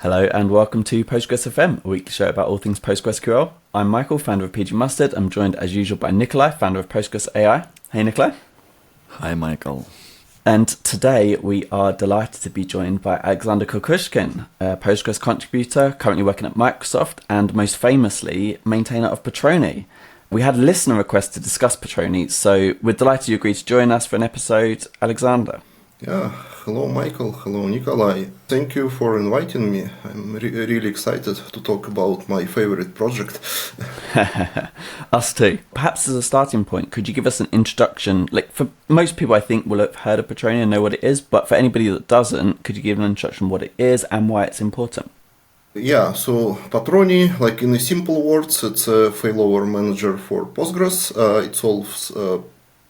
Hello and welcome to Postgres FM, a weekly show about all things PostgreSQL. I'm Michael, founder of PG Mustard. I'm joined as usual by Nikolai, founder of Postgres AI. Hey Nikolai. Hi Michael. And today we are delighted to be joined by Alexander Kukushkin, a Postgres contributor, currently working at Microsoft, and most famously, maintainer of Patroni. We had a listener request to discuss Patroni, so we're delighted you agreed to join us for an episode. Alexander. Yeah, hello Michael, hello Nikolai. Thank you for inviting me. I'm really excited to talk about my favorite project. Us too. Perhaps as a starting point, could you give us an introduction? Like, for most people I think will have heard of Patroni and know what it is, but for anybody that doesn't, could you give an introduction what it is and why it's important? Yeah, so Patroni, like in simple words, it's a failover manager for Postgres. It solves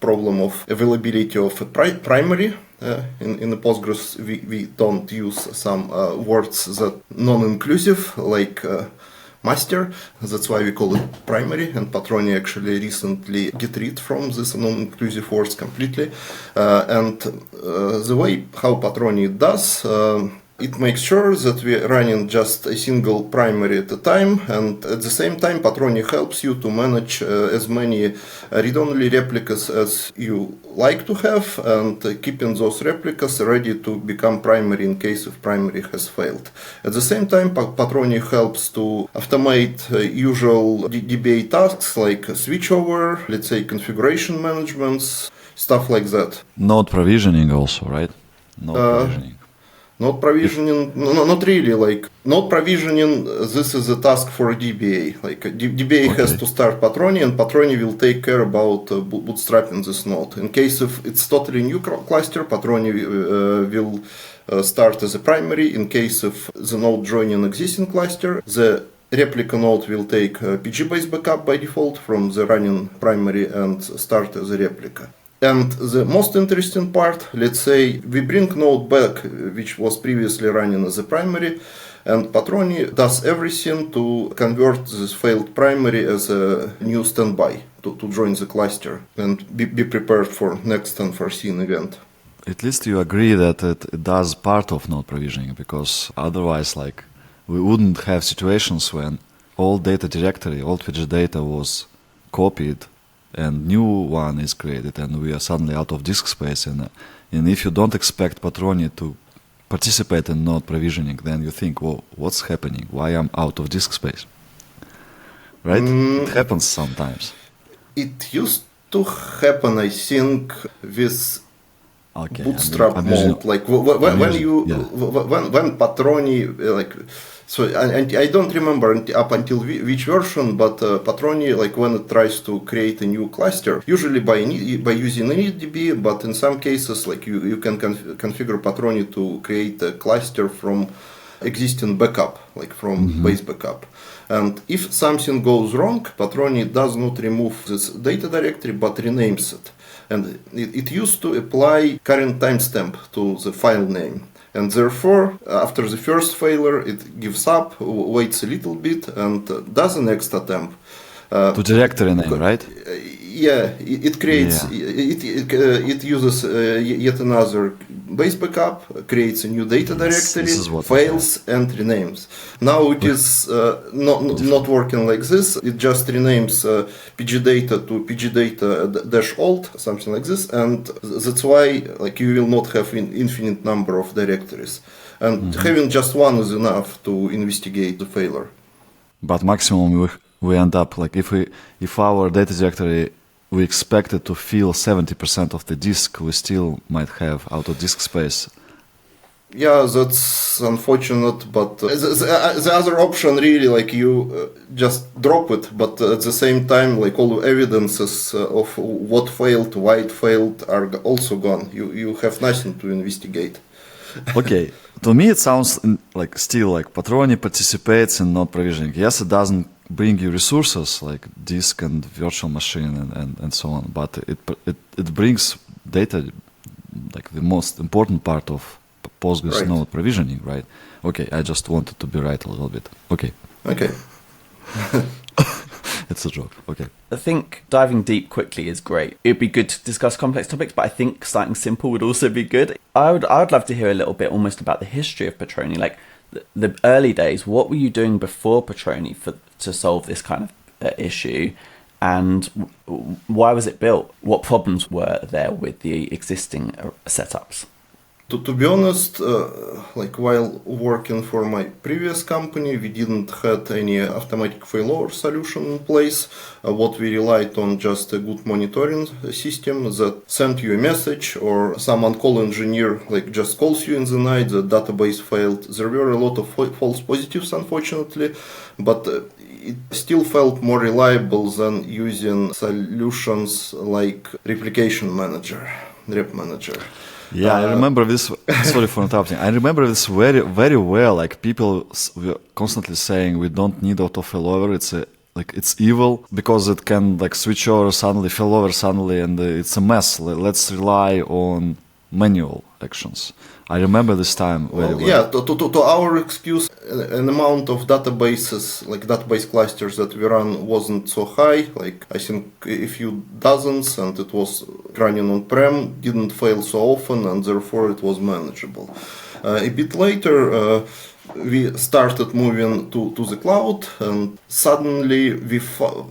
problem of availability of a primary. In the Postgres, we don't use some words that non-inclusive, like master. That's why we call it primary. And Patroni actually recently get rid from this non-inclusive words completely. And the way how Patroni does, it makes sure that we're running just a single primary at a time, and at the same time Patroni helps you to manage as many read-only replicas as you like to have, and keeping those replicas ready to become primary in case if primary has failed. At the same time, Patroni helps to automate usual DBA tasks like switchover, let's say configuration managements, stuff like that. Node provisioning also, right? Node provisioning. Node provisioning, no, not really. Like node provisioning, this is a task for a DBA. Like DBA has to start Patroni, and Patroni will take care about bootstrapping this node. In case if it's totally new cluster, Patroni will start as a primary. In case of the node joining existing cluster, the replica node will take PG-based backup by default from the running primary and start as a replica. And the most interesting part, let's say we bring node back, which was previously running as a primary, and Patroni does everything to convert this failed primary as a new standby to join the cluster and be prepared for next unforeseen event. At least you agree that it does part of node provisioning, because otherwise, like, we wouldn't have situations when old data directory, old fetch data was copied and new one is created, and we are suddenly out of disk space. And if you don't expect Patroni to participate in node provisioning, then you think, well, what's happening? Why I'm out of disk space? Right? It happens sometimes. It used to happen, I think, with Bootstrap mode. Like when Patroni, like. So I don't remember up until which version, but Patroni, like when it tries to create a new cluster, usually by using initdb, but in some cases, like you can configure Patroni to create a cluster from existing backup, like from base backup. And if something goes wrong, Patroni does not remove this data directory, but renames it. And it used to apply current timestamp to the file name. And therefore, after the first failure, it gives up, waits a little bit, and does a next attempt. To directory name, right? Yeah, it creates, it uses yet another base backup, creates a new data directory, fails, and renames. Now it is not working like this. It just renames pgdata to pgdata-alt, something like this, and that's why like you will not have an infinite number of directories. And having just one is enough to investigate the failure. But maximum we end up like if our data directory we expect it to fill 70% of the disk, we still might have out of disk space. Yeah, that's unfortunate, but the other option really, like you just drop it, but at the same time, like all evidences of what failed, why it failed are also gone. You have nothing to investigate. Okay, to me it sounds like still like Patroni participates in node provisioning. Yes, it doesn't bring you resources like disk and virtual machine and so on, but it brings data, like the most important part of Postgres node provisioning, right? Okay, I just wanted to be right a little bit. Okay. It's a joke. Okay. I think diving deep quickly is great. It'd be good to discuss complex topics, but I think starting simple would also be good. I would love to hear a little bit almost about the history of Patroni. Like, the early days, what were you doing before Patroni to solve this kind of issue? And why was it built? What problems were there with the existing setups? To be honest, like while working for my previous company, we didn't had any automatic failover solution in place. What we relied on just a good monitoring system that sent you a message, or some on-call engineer like just calls you in the night, the database failed. There were a lot of false positives, unfortunately, but it still felt more reliable than using solutions like replication manager, rep manager. Yeah, I remember this. Sorry for interrupting. I remember this very, very well. Like people were constantly saying, "We don't need auto failover. It's evil because it can like switch over suddenly, failover suddenly, and it's a mess. Let's rely on manual actions." I remember this time very well. Yeah, to our excuse, an amount of databases, like database clusters that we run wasn't so high, like I think a few dozens, and it was running on-prem, didn't fail so often, and therefore it was manageable. A bit later, we started moving to the cloud, and suddenly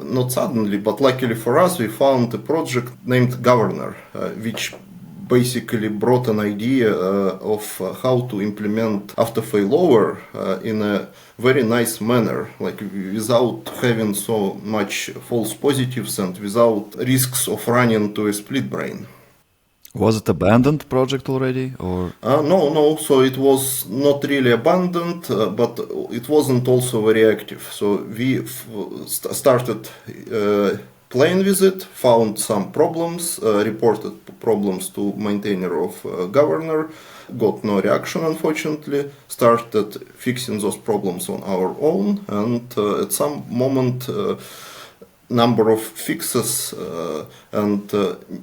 not suddenly, but luckily for us, we found a project named Governor, which basically brought an idea of how to implement after failover in a very nice manner, like without having so much false positives and without risks of running to a split brain. Was it abandoned project already, or? No. So it was not really abandoned, but it wasn't also very active. So we started playing with it, found some problems, reported problems to maintainer of Governor, got no reaction unfortunately, started fixing those problems on our own, and at some moment number of fixes and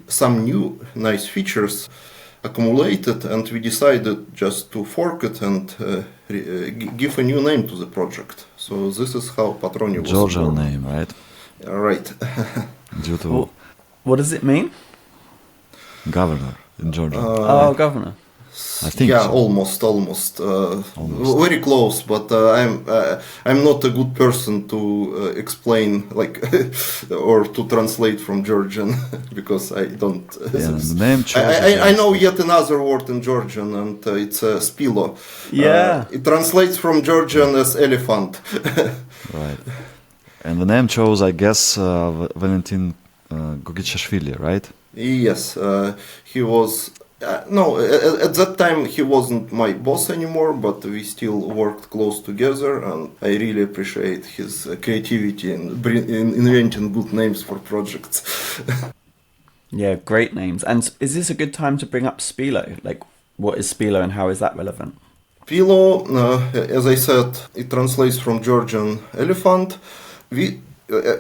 some new nice features accumulated, and we decided just to fork it and give a new name to the project. So this is how Patroni was Georgian born. name, right? Right. Due to What does it mean? governor in Georgia. Governor. I think yeah, so. almost. Very close, but I'm not a good person to explain like or to translate from Georgian because I don't. Yeah, the name I know yet another word in Georgian, and it's spilo. Yeah. It translates from Georgian as elephant. Right. And the name chose, I guess, Valentin Gogichashvili, right? Yes, he was. No, at that time he wasn't my boss anymore, but we still worked close together, and I really appreciate his creativity in inventing good names for projects. Yeah, great names. And is this a good time to bring up Spilo? Like, what is Spilo and how is that relevant? Spilo, as I said, it translates from Georgian elephant.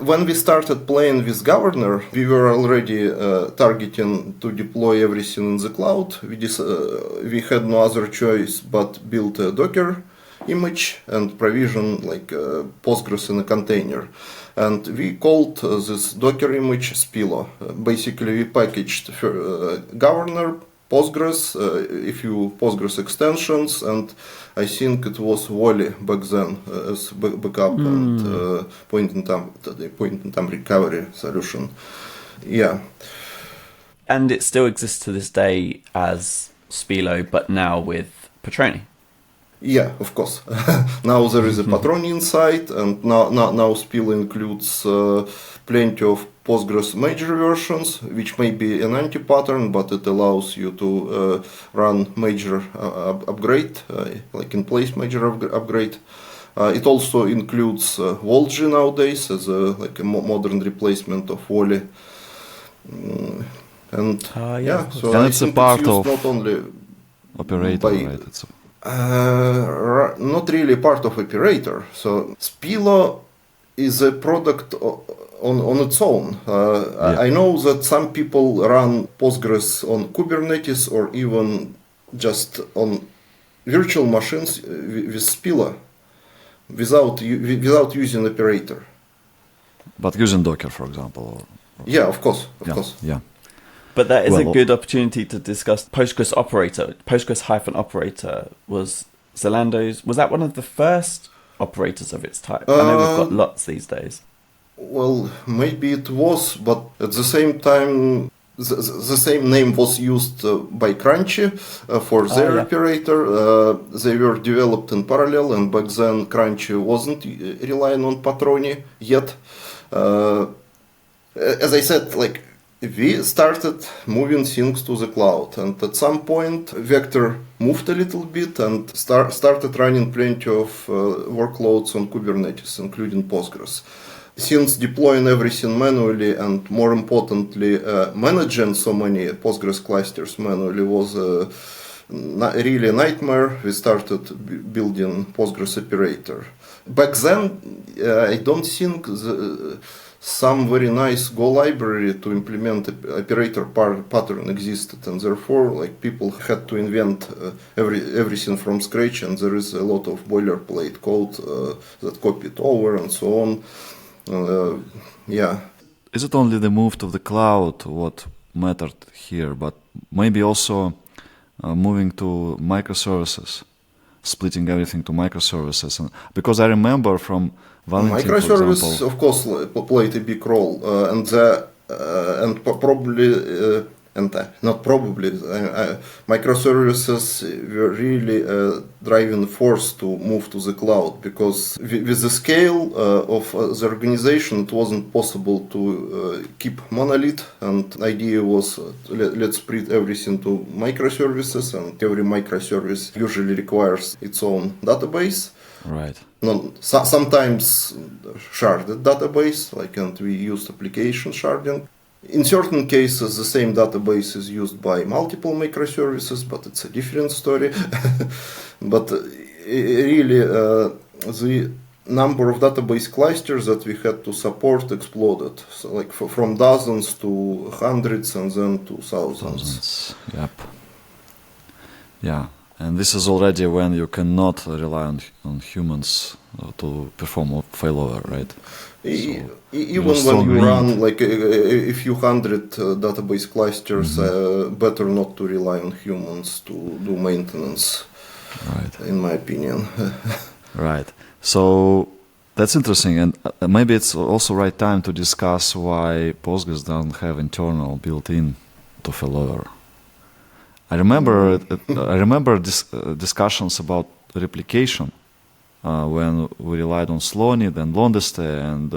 When we started playing with Governor, we were already targeting to deploy everything in the cloud. We had no other choice but build a Docker image and provision like Postgres in a container. And we called this Docker image Spilo. Basically, we packaged Governor, Postgres, a few Postgres extensions, and I think it was Wally back then as backup and point in time recovery solution. Yeah. And it still exists to this day as Spilo, but now with Patroni. Yeah, of course. Now there is a Patroni inside, and now Spilo includes plenty of Postgres major versions, which may be an anti-pattern, but it allows you to run major upgrade, like in place major upgrade. It also includes Volgy nowadays as like a modern replacement of Wally. And so and I it's a think part it's used of not only operator, right? It's not really part of operator. So Spilo is a product on its own. I know that some people run Postgres on Kubernetes or even just on virtual machines with Spilo without using operator. But using Docker, for example. Yeah, of course. Yeah. But that is a good opportunity to discuss Postgres operator. Postgres-operator was Zalando's, was that one of the first operators of its type? I know we've got lots these days. Well, maybe it was, but at the same time, the same name was used by Crunchy for their operator. They were developed in parallel, and back then Crunchy wasn't relying on Patroni yet. As I said, like, we started moving things to the cloud, and at some point Vector moved a little bit and started running plenty of workloads on Kubernetes, including Postgres. Since deploying everything manually and, more importantly, managing so many Postgres clusters manually was really a nightmare, we started building Postgres operator. Back then, I don't think some very nice Go library to implement operator pattern existed, and therefore, like, people had to invent everything from scratch, and there is a lot of boilerplate code that copied over and so on. Is it only the move to the cloud what mattered here, but maybe also moving to microservices, splitting everything to microservices? Because I remember from Valentin, microservice, for example, of course, played a big role, microservices were really driving force to move to the cloud, because with the scale of the organization, it wasn't possible to keep monolith, and the idea was let's split everything to microservices, and every microservice usually requires its own database. Right. Sometimes sharded database, and we used application sharding. In certain cases, the same database is used by multiple microservices, but it's a different story. But really, the number of database clusters that we had to support exploded. So, from dozens to hundreds, and then to thousands. Yep. Yeah. And this is already when you cannot rely on humans to perform failover, right? Even when you run a few hundred database clusters, better not to rely on humans to do maintenance, right? In my opinion. Right. So that's interesting, and maybe it's also right time to discuss why Postgres doesn't have internal built-in to failover. I remember discussions about replication when we relied on Slonid and Londeste, and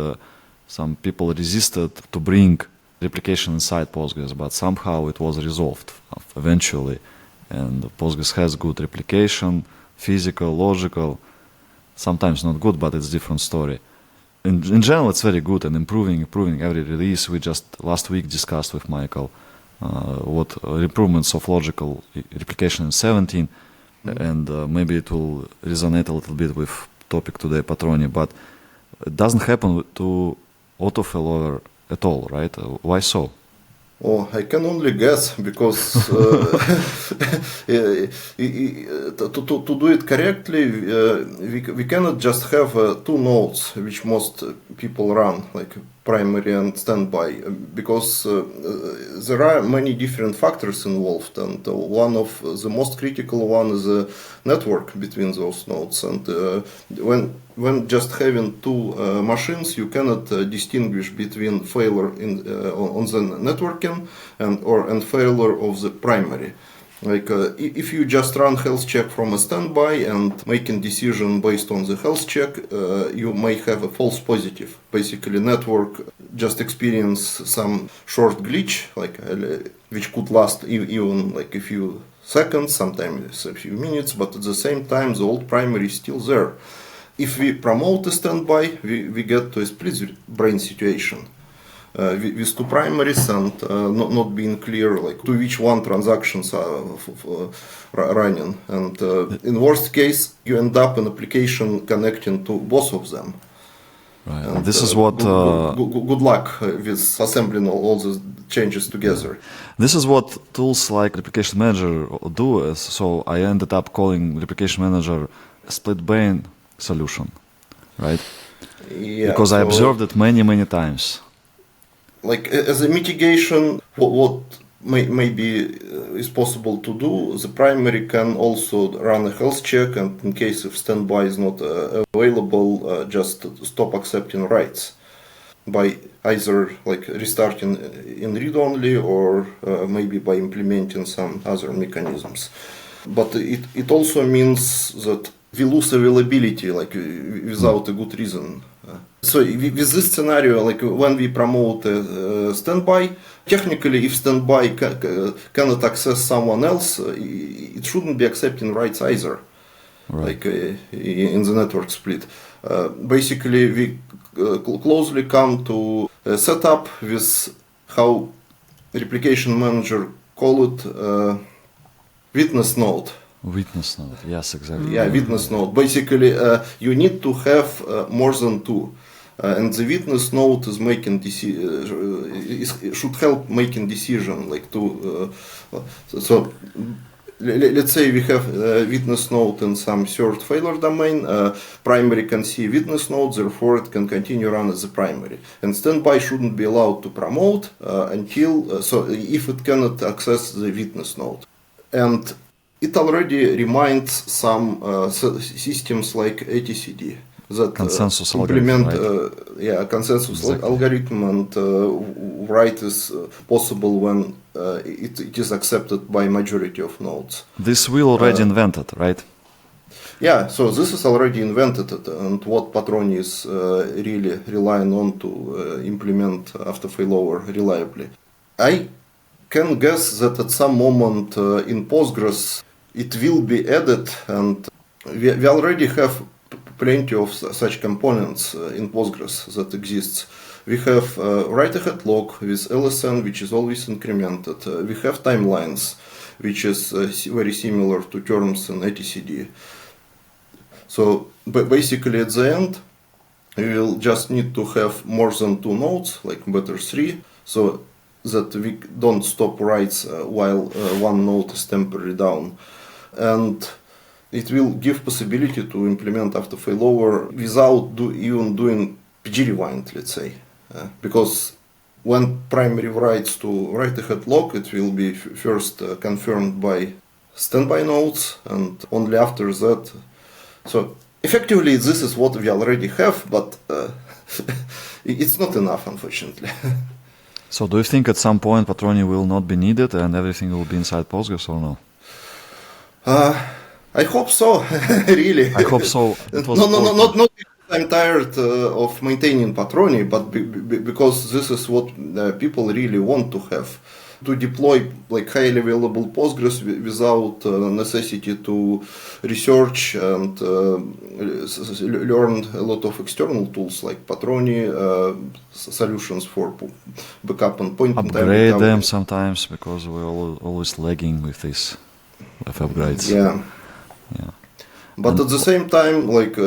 some people resisted to bring replication inside Postgres, but somehow it was resolved eventually. And Postgres has good replication, physical, logical, sometimes not good, but it's a different story. In general, it's very good and improving every release. We just last week discussed with Michael what improvements of logical replication in 17, and maybe it will resonate a little bit with topic today, Patroni, but it doesn't happen to auto failover at all, right? Why so? Oh, I can only guess, because to do it correctly, we cannot just have two nodes which most people run, like primary and standby, because there are many different factors involved, and one of the most critical one is the network between those nodes, and when just having two machines, you cannot distinguish between failure on the networking and failure of the primary. If you just run health check from a standby and making decision based on the health check, you may have a false positive. Basically, network just experience some short glitch, which could last even a few seconds, sometimes a few minutes, but at the same time, the old primary is still there. If we promote a standby, we get to a split brain situation with two primaries and not being clear to which one transactions are running. And in worst case, you end up an application connecting to both of them. Right. And this is what good luck with assembling all the changes together. This is what tools like Replication Manager do. So I ended up calling Replication Manager a split brain solution, right? Yeah, because I observed it many times. As a mitigation, what maybe is possible to do. The primary can also run a health check, and in case if standby is not available, just stop accepting writes by either like restarting in read-only or maybe by implementing some other mechanisms. But it also means that we lose availability like without a good reason. So with this scenario, like when we promote standby, technically if standby cannot access someone else, it shouldn't be accepting writes either. Right. Like in the network split. Basically, we closely come to a setup with how replication manager call it witness node. Witness node, yes, exactly. Yeah, witness node. Basically, you need to have more than two. And the witness node is making should help making decision like to so let's say we have a witness node in some third failure domain. Primary can see witness node, therefore it can continue run as a primary. And standby shouldn't be allowed to promote until so if it cannot access the witness node. And it already reminds some systems like etcd that consensus implement algorithm, right? Consensus Exactly. algorithm, and write is possible when it is accepted by majority of nodes. This we already invented, right? Yeah, so this is already invented, and what Patroni is really relying on to implement after failover reliably. I can guess that at some moment in Postgres it will be added, and we already have plenty of such components in Postgres that exists. We have write-ahead log with LSN, which is always incremented. We have timelines, which is very similar to terms in etcd. So basically at the end, we will just need to have more than two nodes, like better three, so that we don't stop writes while one node is temporarily down. And it will give possibility to implement after failover without even doing PG rewind, let's say. Because when primary writes to write-ahead log, it will be first confirmed by standby nodes, and only after that. So effectively, this is what we already have, but it's not enough, unfortunately. So do you think at some point Patroni will not be needed and everything will be inside Postgres or no? I hope so, really. I hope so. It was not because I'm tired of maintaining Patroni, but because this is what people really want to have. To deploy like highly available Postgres without necessity to research and learn a lot of external tools like Patroni, solutions for backup and point in time upgrade recovery. them sometimes because we're always lagging with this with upgrades. Yeah. But at the same time, like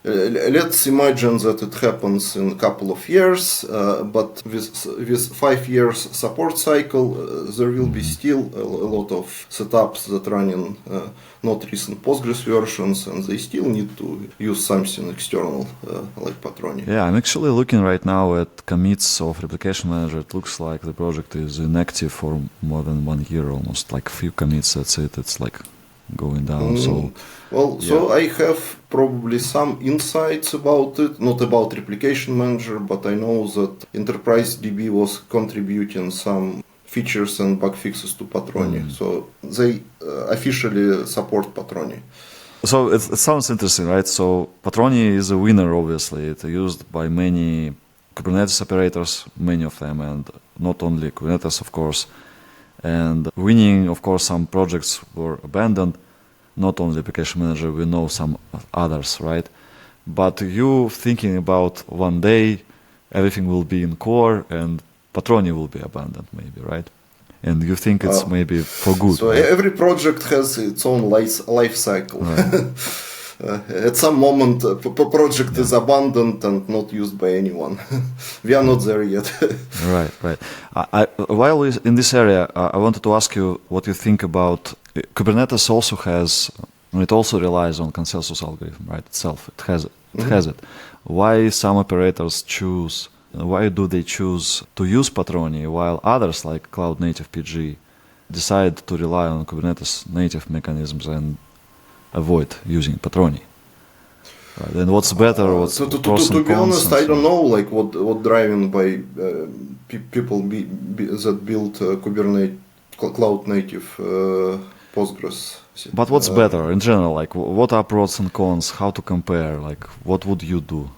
let's imagine that it happens in a couple of years, but with 5 years support cycle, there will be still a lot of setups that run in not recent Postgres versions, and they still need to use something external like Patroni. Yeah, I'm actually looking right now at commits of Replication Manager. It looks like the project is inactive for more than 1 year, almost like a few commits. That's it. It's like going down. So I have probably some insights about it, not about Replication Manager, but I know that Enterprise DB was contributing some features and bug fixes to Patroni. So they officially support Patroni. So it sounds interesting, right? So Patroni is a winner, obviously. It's used by many Kubernetes operators, many of them, and not only Kubernetes, of course. And winning, of course, some projects were abandoned. Not only Application Manager, we know some others, right? But you thinking about one day everything will be in core and Patroni will be abandoned, maybe, right? And you think it's maybe for good. So right? every project has its own life cycle. Right. At some moment, a project is abandoned and not used by anyone. We are not there yet. Right. While we're in this area, I wanted to ask you what you think about Kubernetes. Also has, it also relies on consensus algorithm, right? Itself, it has it. Why some operators choose? Why do they choose to use Patroni while others like Cloud Native PG decide to rely on Kubernetes native mechanisms and avoid using Patroni? Right. And what's better? What's to pros and be cons honest, and I so don't on? know like what driving by people that build Kubernetes cloud native Postgres. But what's better in general? Like, what are pros and cons? How to compare? Like, what would you do?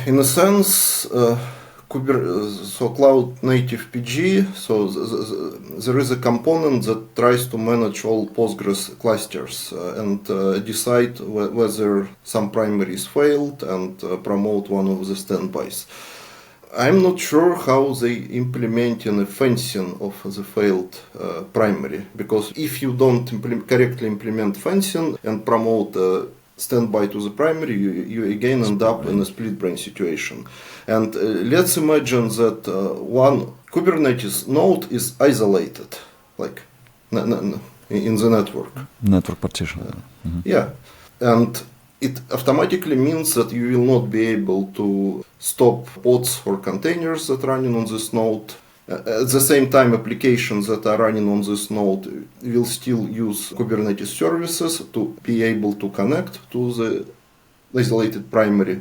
In a sense, so cloud native PG. So there is a component that tries to manage all Postgres clusters and decide whether some primaries failed and promote one of the standbys. I'm not sure how they implement a fencing of the failed primary, because if you don't correctly implement fencing and promote standby to the primary, you again end up in a split brain situation. And let's imagine that one Kubernetes node is isolated, like in the network. Network partition. Yeah, and it automatically means that you will not be able to stop pods or containers that are running on this node. At the same time, applications that are running on this node will still use Kubernetes services to be able to connect to the isolated primary.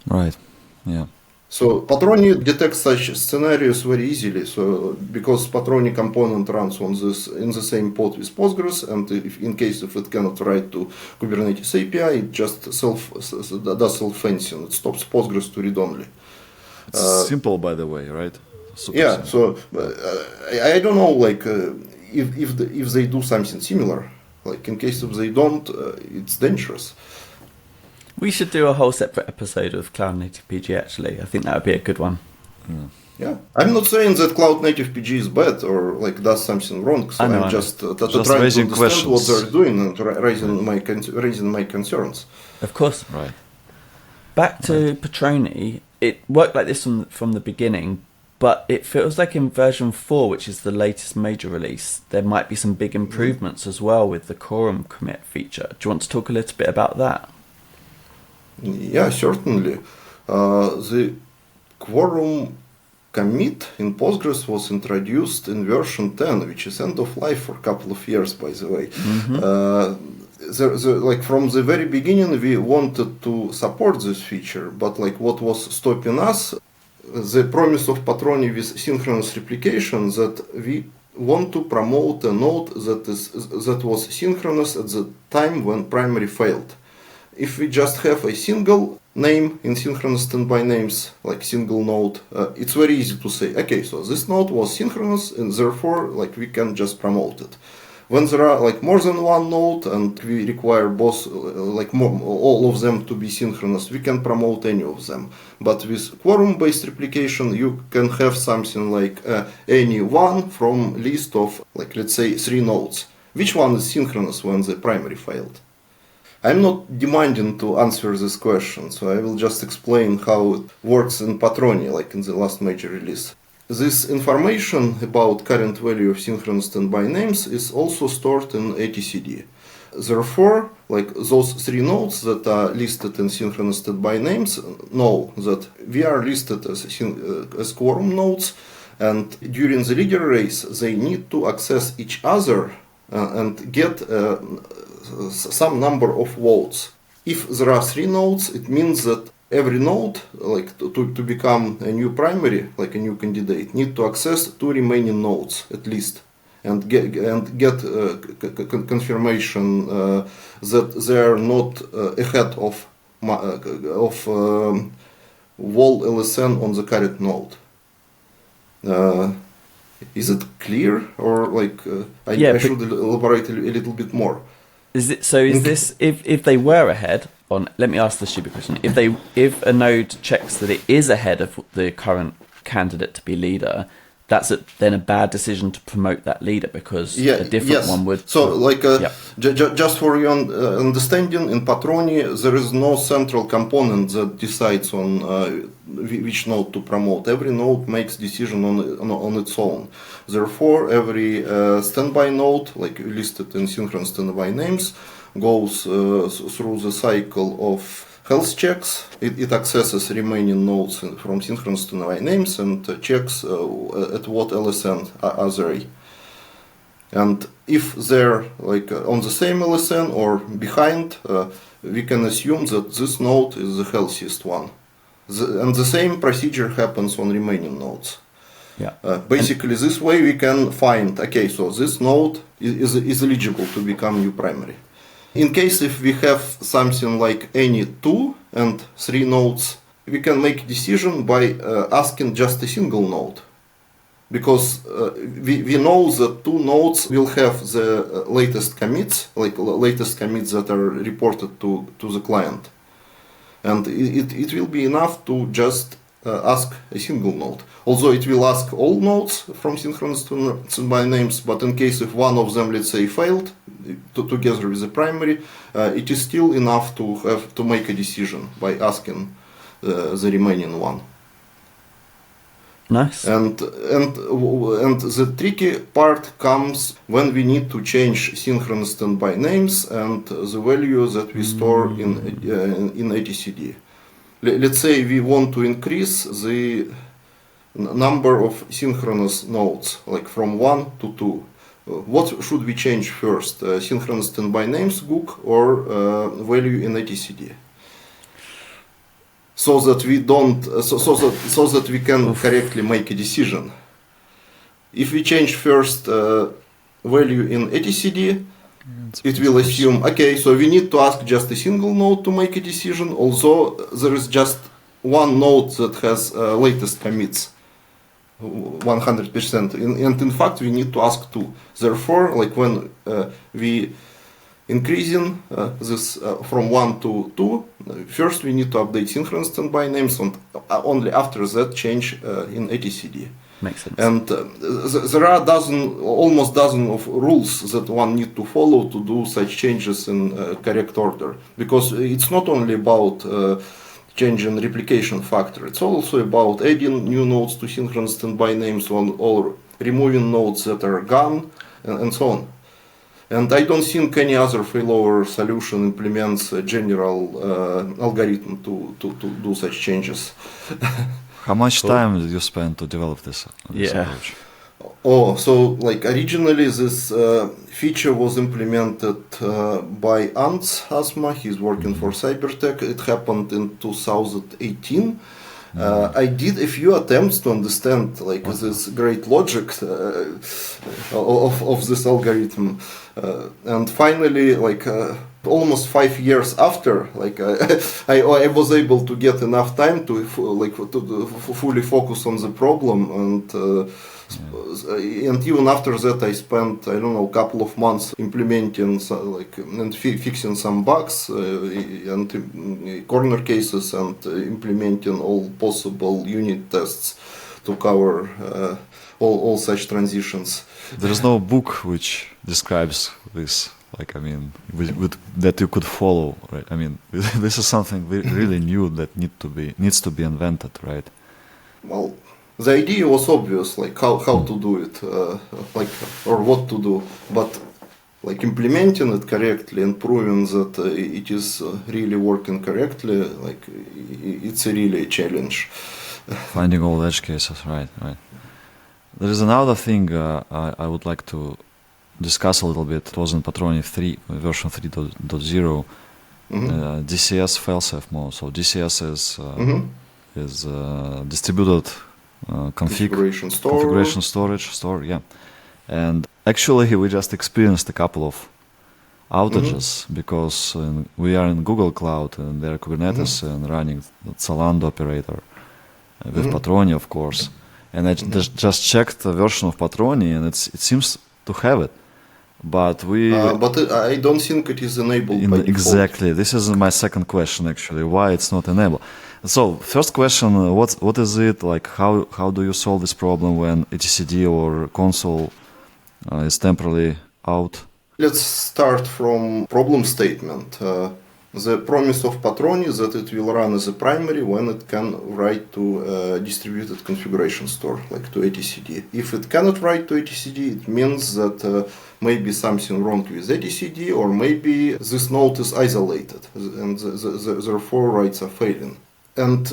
Right. Yeah. So Patroni detects such scenarios very easily. So because Patroni component runs on this in the same pod with Postgres, and if in case if it cannot write to Kubernetes API, it just does self-fencing. It stops Postgres to read only. It's simple, by the way, right? Super Yeah. simple. So I don't know, like if they do something similar. Like in case if they don't, it's dangerous. We should do a whole separate episode of Cloud Native PG, actually. I think that would be a good one. Yeah, I'm not saying that cloud native PG is bad or like does something wrong. So I'm just trying to raising understand questions. what they're doing and raising my concerns. Of course. Right. Back to Patroni, it worked like this from the beginning, but it feels like in version 4, which is the latest major release, there might be some big improvements as well with the quorum commit feature. Do you want to talk a little bit about that? Yeah, certainly. The quorum commit in Postgres was introduced in version 10, which is end of life for a couple of years, by the way. Like from the very beginning, we wanted to support this feature, but like what was stopping us, the promise of Patroni with synchronous replication, that we want to promote a node that was synchronous at the time when primary failed. If we just have a single name in synchronous standby names, like single node, it's very easy to say, okay, so this node was synchronous and therefore like we can just promote it. When there are like more than one node and we require both all of them to be synchronous, we can promote any of them. But with quorum-based replication, you can have something like any one from list of like let's say 3 nodes. Which one is synchronous when the primary failed? I'm not demanding to answer this question, so I will just explain how it works in Patroni, like in the last major release. This information about current value of synchronous standby names is also stored in etcd. Therefore, like those 3 nodes that are listed in synchronous standby names know that we are listed as quorum nodes, and during the leader race, they need to access each other and get some number of votes. If there are 3 nodes, it means that every node, like to become a new primary, like a new candidate, need to access 2 remaining nodes at least, and get confirmation that they are not ahead of wall LSN on the current node. Is it clear, or like I should elaborate a little bit more? Is this if they were ahead on? Let me ask the stupid question: if a node checks that it is ahead of the current candidate to be leader, that's then a bad decision to promote that leader because a different one would. So like just for your understanding, in Patroni there is no central component that decides on which node to promote. Every node makes decision on its own. Therefore, every standby node, like listed in synchronous standby names, goes through the cycle of health checks. It accesses remaining nodes from synchronous standby names and checks at what LSN are they. And if they're like on the same LSN or behind, we can assume that this node is the healthiest one. And the same procedure happens on remaining nodes. Yeah. Basically, this way we can find, okay, so this node is eligible to become new primary. In case if we have something like any 2 and 3 nodes, we can make a decision by asking just a single node. Because we know that 2 nodes will have the latest commits, like latest commits that are reported to the client. And it will be enough to just ask a single node. Although it will ask all nodes from synchronous by names, but in case if one of them, let's say, failed together with the primary, it is still enough to have to make a decision by asking the remaining one. Nice. And the tricky part comes when we need to change synchronous standby names and the value that we store in etcd. Let's say we want to increase the number of synchronous nodes, like from 1 to 2. What should we change first? Synchronous standby names GUC or value in etcd? So that we don't, so that we can correctly make a decision. If we change first value in etcd, it will assume, okay, so we need to ask just a single node to make a decision, although there is just one node that has latest commits 100%, and in fact we need to ask 2. Therefore, like when we increasing this from 1 to 2, first we need to update synchronous standby names, and only after that change in etcd. Makes sense. And there are almost dozen of rules that one need to follow to do such changes in correct order, because it's not only about changing replication factor, it's also about adding new nodes to synchronous standby names or removing nodes that are gone, and so on. And I don't think any other failover solution implements a general algorithm to do such changes. How much time did you spend to develop this approach? Oh, so like originally this feature was implemented by Ants Asma. He's working for Cybertech. It happened in 2018. I did a few attempts to understand like this great logic of this algorithm, and finally, like almost 5 years after, like I was able to get enough time to fully focus on the problem, and even after that I spent, I don't know, a couple of months implementing and fixing some bugs and corner cases and implementing all possible unit tests to cover all such transitions. There is no book which describes this, like, I mean, that you could follow, right? I mean, this is something really new that needs to be invented, right? Well, the idea was obvious, like how to do it, or what to do, but like implementing it correctly and proving that it is really working correctly, like it's really a challenge. Finding all edge cases, right. There is another thing I would like to discuss a little bit. It was in Patroni 3, version 3.0, DCS failsafe mode. So DCS is distributed configuration storage, yeah. And actually we just experienced a couple of outages because we are in Google Cloud and there are Kubernetes and running Zalando operator with Patroni, of course. And I just checked the version of Patroni and it seems to have it. But I don't think it is enabled by default. Exactly. This is my second question, actually. Why it's not enabled? So, first question: what is it like? How do you solve this problem when etcd or console is temporarily out? Let's start from problem statement. The promise of Patroni is that it will run as a primary when it can write to distributed configuration store, like to etcd. If it cannot write to etcd, it means that maybe something wrong with etcd, or maybe this node is isolated and therefore writes are failing. And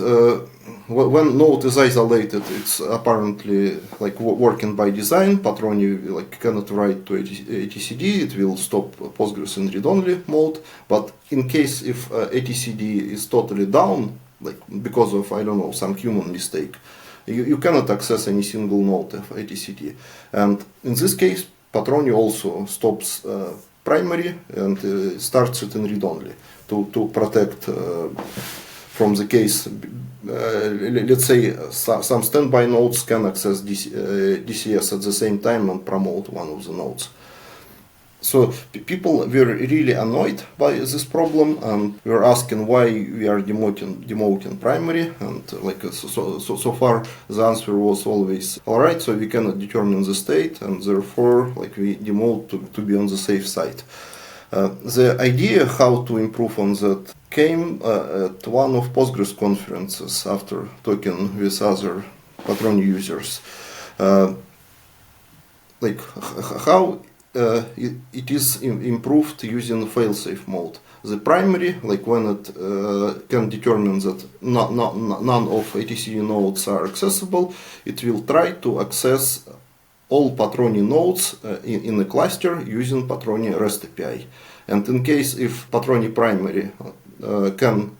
when node is isolated, it's apparently like working by design. Patroni like cannot write to etcd. It will stop Postgres in read-only mode. But in case if etcd is totally down, like because of I don't know some human mistake, you cannot access any single node of etcd. And in this case, Patroni also stops primary and starts it in read-only to protect. From the case, let's say some standby nodes can access DCS at the same time and promote one of the nodes. So people were really annoyed by this problem and were asking why we are demoting primary, and like so far the answer was always alright, so we cannot determine the state and therefore like we demote to be on the safe side. The idea how to improve on that came at one of Postgres conferences after talking with other Patroni users. Like how it is improved using failsafe mode. The primary, like when it can determine that none of etcd nodes are accessible, it will try to access all Patroni nodes in a cluster using Patroni REST API. And in case if Patroni primary can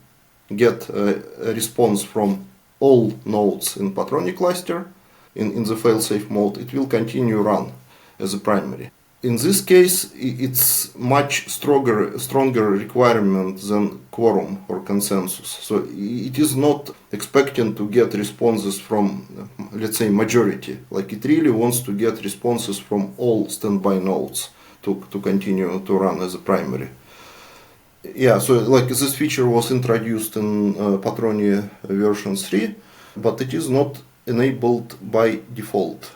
get a response from all nodes in Patroni cluster in the failsafe mode, it will continue run as a primary. In this case, it's much stronger requirement than quorum or consensus. So it is not expecting to get responses from, let's say, majority. Like it really wants to get responses from all standby nodes to continue to run as a primary. Yeah, so like this feature was introduced in Patroni version 3, but it is not enabled by default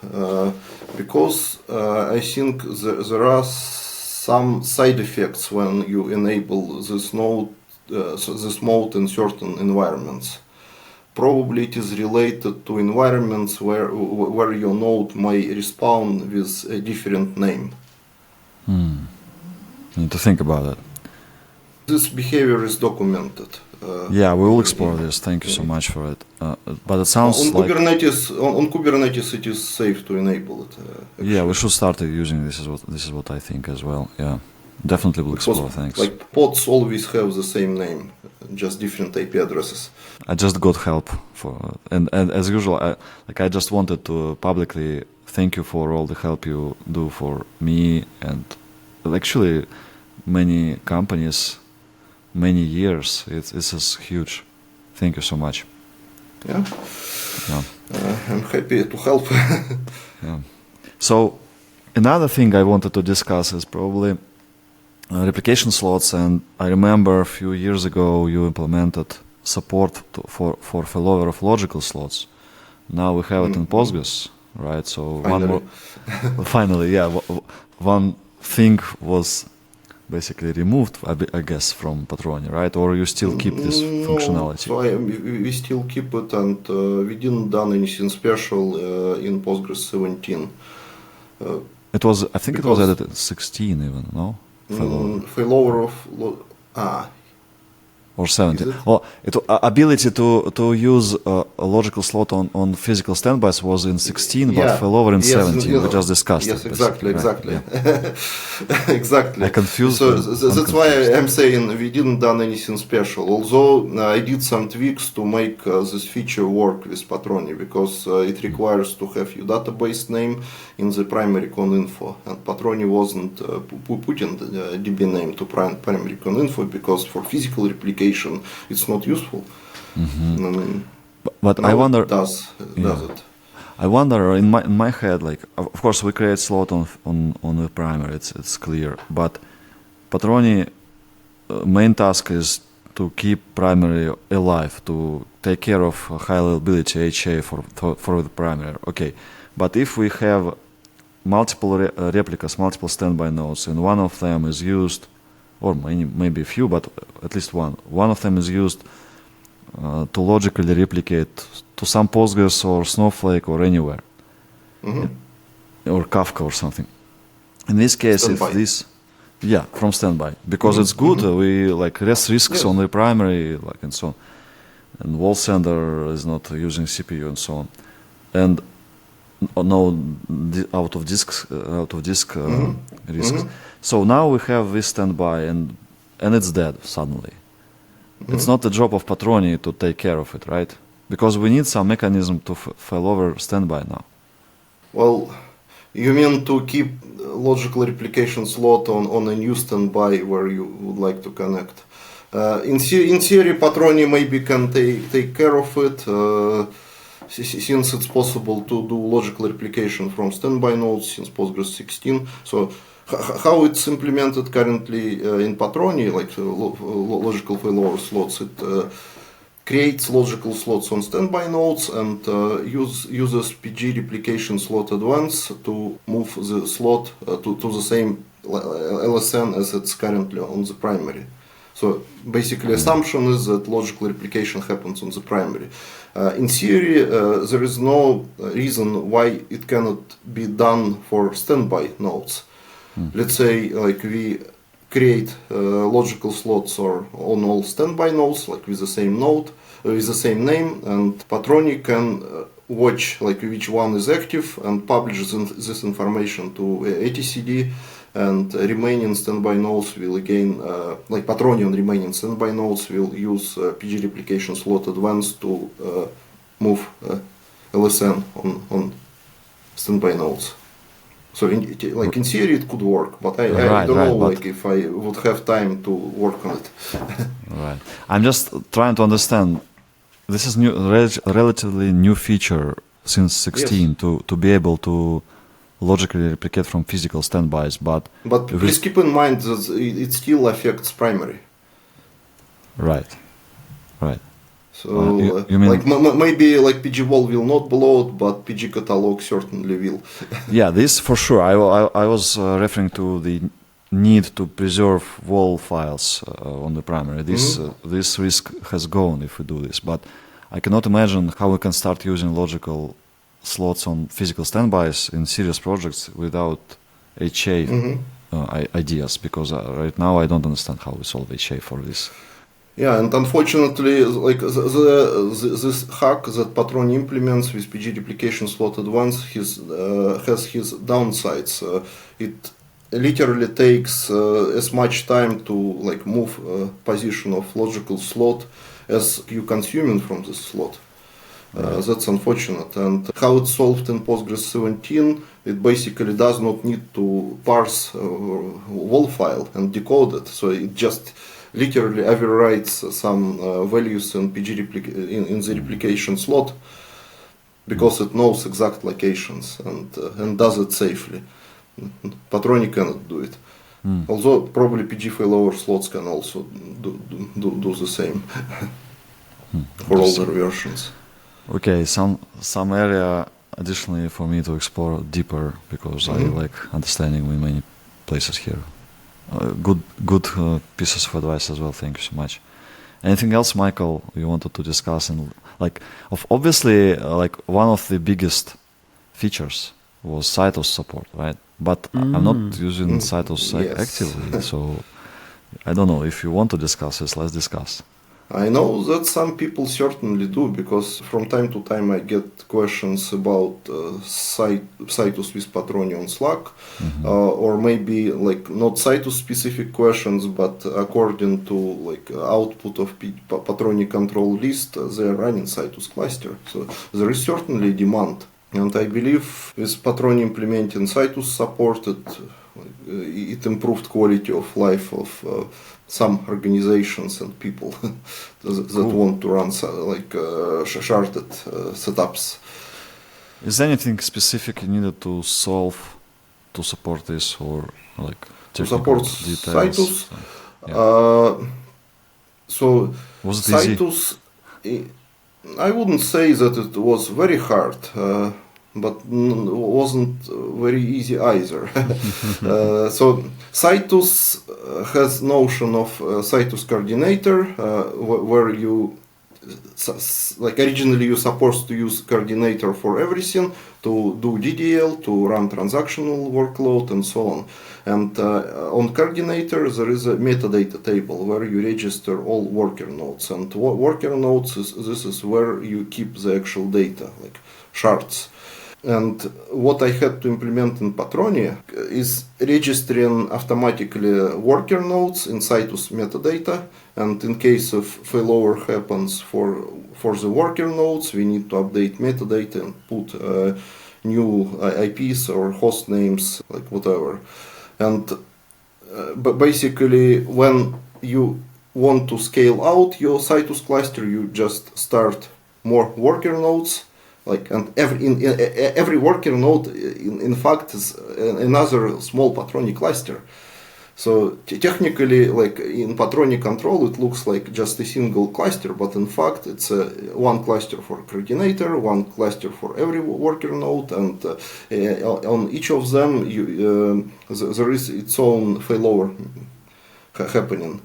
because I think there are some side effects when you enable this node, this mode in certain environments. Probably it is related to environments where your node may respawn with a different name. Need to think about it. This behavior is documented. Yeah, we will explore this. Thank you so much for it. But it sounds on like Kubernetes it is safe to enable it. Yeah, we should start using this. This is what I think as well. Yeah, definitely will explore. Thanks. Like pods always have the same name, just different IP addresses. I just got help for, and as usual, I just wanted to publicly thank you for all the help you do for me and actually many companies. Many years. This is huge. Thank you so much. Yeah. I'm happy to help. Yeah. So another thing I wanted to discuss is probably replication slots. And I remember a few years ago you implemented support for failover of logical slots. Now we have it in Postgres, right? So finally, yeah. One thing was basically removed, I guess, from Patroni, right? Or you still keep this functionality? So we still keep it, and we didn't done anything special in Postgres 17. It was, I think, it was added in 16 even, no? Failover of or 17. Well, ability to use a logical slot on physical standbys was in 16, but failover in 17. We just discussed yes, it. Exactly. Yeah. Exactly. I confused. So that's why I'm saying we didn't done anything special. Although I did some tweaks to make this feature work with Patroni, because it requires to have your database name in the primary coninfo, and Patroni wasn't putting the DB name to primary coninfo because for physical replication it's not useful. Mm-hmm. But I wonder, does it? I wonder in my head, like of course we create slot on the primary, it's clear, but Patroni main task is to keep primary alive, to take care of high availability HA for the primary. Okay, but if we have multiple replicas, multiple standby nodes, and one of them is used, or maybe a few, but at least one of them is used to logically replicate to some Postgres or Snowflake or anywhere, or Kafka or something. In this case, standby. If this, from standby, because it's good, we like less risks on the primary, like and so on. and wall sender is not using CPU and so on, and no out of disk risks. So now we have this standby, and it's dead suddenly. It's not the job of Patroni to take care of it, right? Because we need some mechanism to fail over standby now. Well, you mean to keep logical replication slot on a new standby where you would like to connect? In theory, Patroni maybe can take care of it, since it's possible to do logical replication from standby nodes since Postgres 16. So how it's implemented currently in Patroni, like logical failover slots, it creates logical slots on standby nodes and uses PG replication slot advance to move the slot to the same LSN as it's currently on the primary. So basically, assumption is that logical replication happens on the primary. In theory, there is no reason why it cannot be done for standby nodes. Let's say, like, we create logical slots or on all standby nodes, like with the same node, with the same name, and Patroni can watch like which one is active and publish this information to etcd. And remaining standby nodes will again, like Patroni on remaining standby nodes will use PG replication slot advance to move LSN on standby nodes. So in theory it could work, but I don't know like if I would have time to work on it. Right. I'm just trying to understand. This is new, relatively new feature since 16 yes. to be able to logically replicate from physical standbys, but please keep in mind that it still affects primary. Right. So you mean like maybe like PG wall will not bloat, but PG catalog certainly will. Yeah, this for sure. I was referring to the need to preserve wall files on the primary. This risk has gone if we do this, but I cannot imagine how we can start using logical slots on physical standbys in serious projects without HA ideas, because right now I don't understand how we solve HA for this. Yeah, and unfortunately, like this hack that Patroni implements with PG replication slot advance has his downsides. It literally takes as much time to like move position of logical slot as you consuming from this slot. That's unfortunate. And how it's solved in Postgres 17, it basically does not need to parse wall file and decode it. So it just literally overwrites some values in PG in the replication slot because it knows exact locations and does it safely. Patroni cannot do it. Although probably PG failover slots can also do the same for older versions. Okay, some area additionally for me to explore deeper, because I like understanding in many places here. Good pieces of advice as well. Thank you so much. Anything else, Michael, you wanted to discuss? And obviously, one of the biggest features was CyTOS support, right? But I'm not using CyTOS actively, so I don't know if you want to discuss this. Let's discuss. I know that some people certainly do, because from time to time I get questions about CyTOS with Patroni on Slack, or maybe like not CyTOS specific questions, but according to like output of Patroni control list, they are running CyTOS cluster. So there is certainly demand, and I believe with Patroni implementing CyTOS support, it improved quality of life of some organizations and people that want to run sharded setups. Is there anything specific you needed to solve to support this, or like to support details? CyTOS? So was it CyTOS, easy? I wouldn't say that it was very hard, but wasn't very easy either. So CyTOS has notion of CyTOS coordinator, where you like originally you're supposed to use coordinator for everything, to do DDL, to run transactional workload and so on. And on coordinator there is a metadata table where you register all worker nodes, and worker nodes this is where you keep the actual data, like shards. And what I had to implement in Patroni is registering automatically worker nodes in Citus metadata. And in case of failover happens for the worker nodes, we need to update metadata and put new IPs or host names, like whatever. And but basically, when you want to scale out your Citus cluster, you just start more worker nodes. Like, and every worker node, in fact, is another small Patroni cluster. So technically, like in Patroni control, it looks like just a single cluster, but in fact, it's one cluster for coordinator, one cluster for every worker node, and on each of them, there is its own failover happening.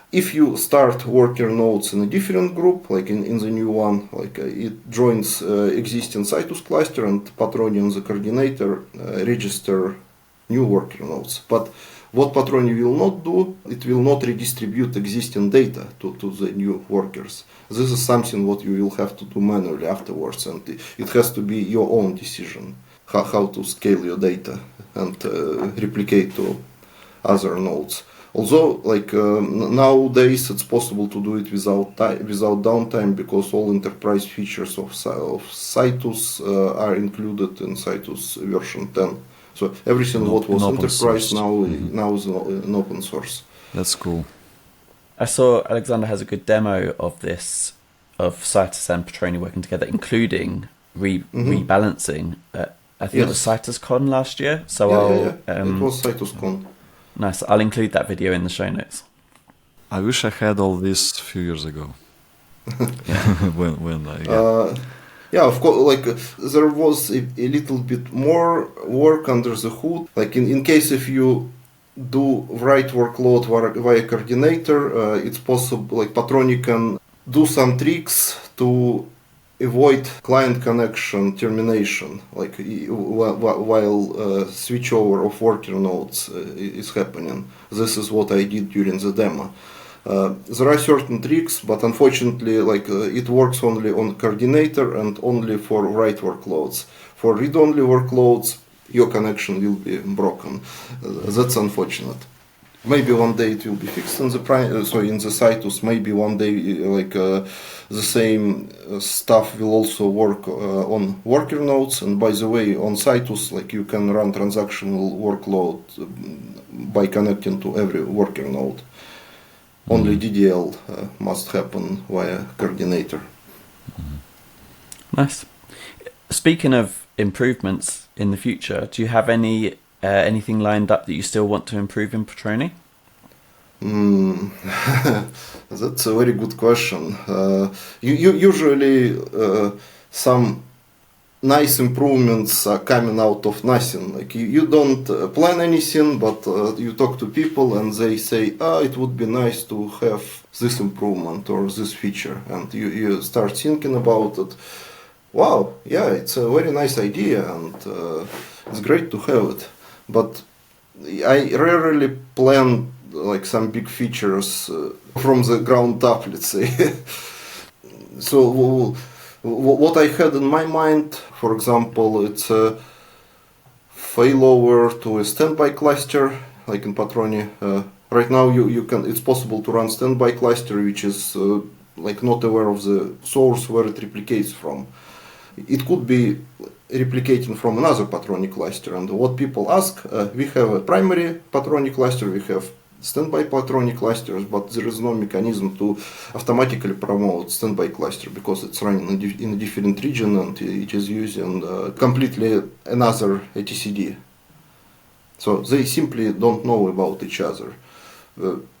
If you start worker nodes in a different group, like in the new one, like it joins existing Citus cluster, and Patroni and the coordinator register new worker nodes. But what Patroni will not do, it will not redistribute existing data to the new workers. This is something what you will have to do manually afterwards, and it has to be your own decision how to scale your data and replicate to other nodes. Although, like nowadays, it's possible to do it without downtime, because all enterprise features of Citus are included in Citus version 10. So everything what was enterprise now is an open source. That's cool. I saw Alexander has a good demo of this, of Citus and Patroni working together, including rebalancing. I think it was CitusCon last year. So it was CitusCon. Nice. I'll include that video in the show notes. I wish I had all this a few years ago. when of course, like there was a little bit more work under the hood. Like in case if you do write workload via coordinator, it's possible, like Patroni can do some tricks to avoid client connection termination, like while switchover of worker nodes is happening. This is what I did during the demo. There are certain tricks, but unfortunately, like it works only on coordinator and only for write workloads. For read-only workloads, your connection will be broken. That's unfortunate. Maybe one day it will be fixed in the Citus. Maybe one day, like the same stuff will also work on worker nodes. And by the way, on Citus, like you can run transactional workload by connecting to every worker node. Only DDL must happen via coordinator. Nice. Speaking of improvements in the future, do you have anything lined up that you still want to improve in Patroni? That's a very good question. Usually some nice improvements are coming out of nothing. Like you don't plan anything, but you talk to people and they say, it would be nice to have this improvement or this feature, and you start thinking about it. Wow, yeah, it's a very nice idea, and it's great to have it. But I rarely plan like some big features from the ground up, let's say. So what I had in my mind, for example, it's a failover to a standby cluster, like in Patroni. Right now, it's possible to run standby cluster, which is like not aware of the source where it replicates from. It could be replicating from another Patroni cluster, and what people ask, we have a primary Patroni cluster, we have standby Patroni clusters, but there is no mechanism to automatically promote standby cluster because it's running in a different region and it is using completely another etcd. So they simply don't know about each other.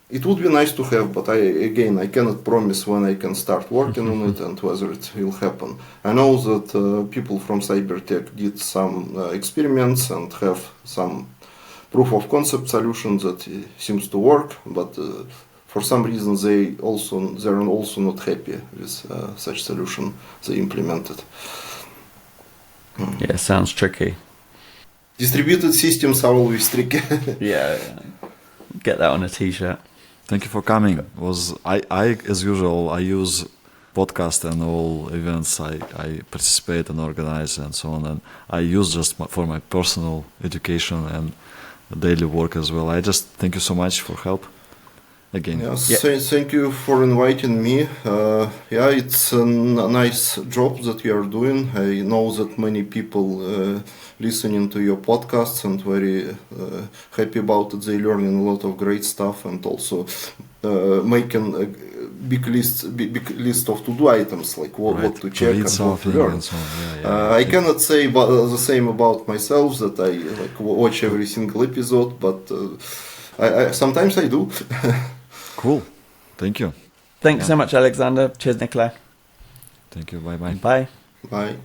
It would be nice to have, but I cannot promise when I can start working on it and whether it will happen. I know that people from Cybertech did some experiments and have some proof of concept solution that seems to work, but for some reason they're also not happy with such solution they implemented. Yeah, sounds tricky. Distributed systems are always tricky. Yeah. Get that on a t-shirt. Thank you for coming. I as usual, I use podcast and all events I participate and organize and so on, and I use just for my personal education and daily work as well. I just thank you so much for help again. Yes, thank you for inviting me. It's a nice job that you are doing. I know that many people listening to your podcasts and very happy about it. They learning a lot of great stuff and also making a big list of to-do items, like what to check and what to learn. And so on. I cannot say the same about myself, that I watch every single episode, but I sometimes I do. Cool. Thank you. Thanks so much, Alexander. Cheers, Nikolai. Thank you. Bye-bye. Bye. Bye.